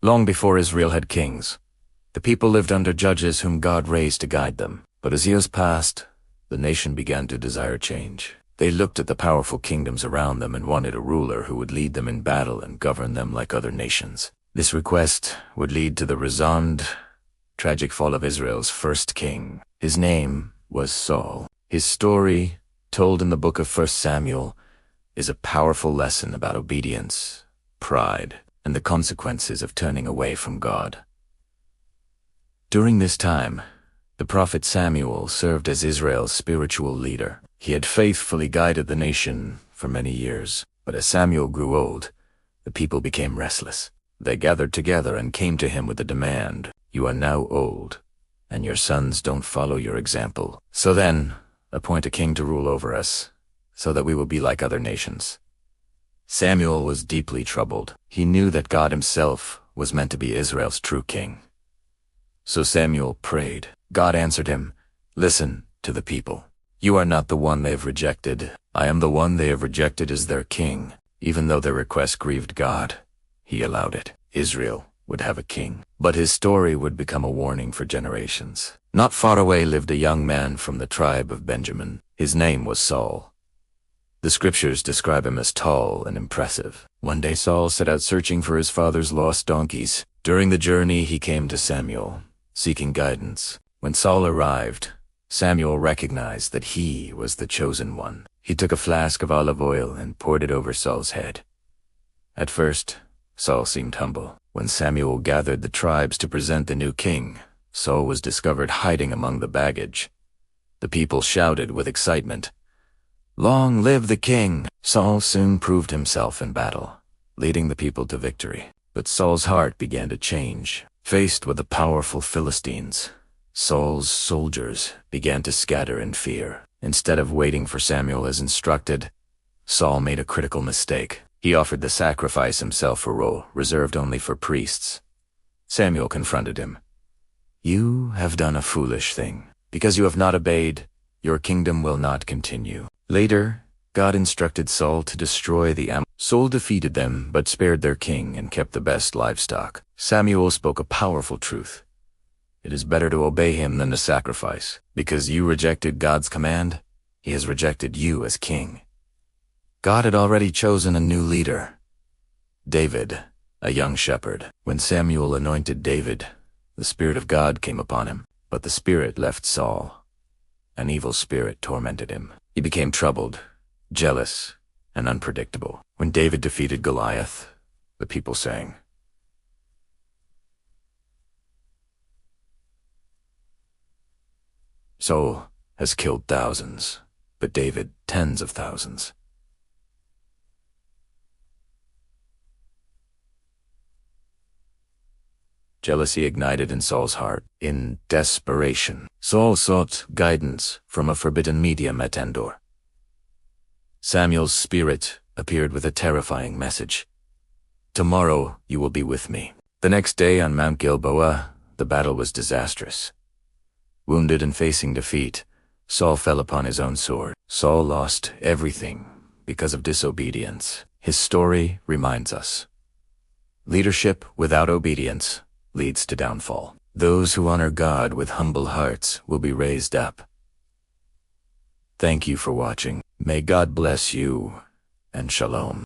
Long before Israel had kings, the people lived under judges whom God raised to guide them. But as years passed, the nation began to desire change. They looked at the powerful kingdoms around them and wanted a ruler who would lead them in battle and govern them like other nations. This request would lead to the renowned, tragic fall of Israel's first king. His name was Saul. His story, told in the book of 1 Samuel, is a powerful lesson about obedience, pride, and the consequences of turning away from God. During this time, the prophet Samuel served as Israel's spiritual leader. He had faithfully guided the nation for many years, but as Samuel grew old, the people became restless. They gathered together and came to him with the demand, "You are now old, and your sons don't follow your example. So then, appoint a king to rule over us, so that we will be like other nations." Samuel was deeply troubled. He knew that God himself was meant to be Israel's true king. So Samuel prayed. God answered him, "Listen to the people. You are not the one they have rejected. I am the one they have rejected as their king." Even though their request grieved God, he allowed it. Israel would have a king, but his story would become a warning for generations. Not far away lived a young man from the tribe of Benjamin. His name was Saul. The scriptures describe him as tall and impressive. One day Saul set out searching for his father's lost donkeys. During the journey, he came to Samuel, seeking guidance. When Saul arrived, Samuel recognized that he was the chosen one. He took a flask of olive oil and poured it over Saul's head. At first, Saul seemed humble. When Samuel gathered the tribes to present the new king, Saul was discovered hiding among the baggage. The people shouted with excitement, "Long live the king!" Saul soon proved himself in battle, leading the people to victory. But Saul's heart began to change. Faced with the powerful Philistines, Saul's soldiers began to scatter in fear. Instead of waiting for Samuel as instructed, Saul made a critical mistake. He offered the sacrifice himself, a role reserved only for priests. Samuel confronted him. "You have done a foolish thing. Because you have not obeyed, your kingdom will not continue." Later, God instructed Saul to destroy the Ammonites. Saul defeated them, but spared their king and kept the best livestock. Samuel spoke a powerful truth. It is better to obey him than to sacrifice. Because you rejected God's command, he has rejected you as king. God had already chosen a new leader, David, a young shepherd. When Samuel anointed David, the Spirit of God came upon him, but the Spirit left Saul. An evil spirit tormented him. He became troubled, jealous, and unpredictable. When David defeated Goliath, the people sang, "Saul has killed thousands, but David tens of thousands." Jealousy ignited in Saul's heart. In desperation, Saul sought guidance from a forbidden medium at Endor. Samuel's spirit appeared with a terrifying message. "Tomorrow you will be with me." The next day on Mount Gilboa, the battle was disastrous. Wounded and facing defeat, Saul fell upon his own sword. Saul lost everything because of disobedience. His story reminds us, leadership without obedience leads to downfall. Those who honor God with humble hearts will be raised up. Thank you for watching. May God bless you, and shalom.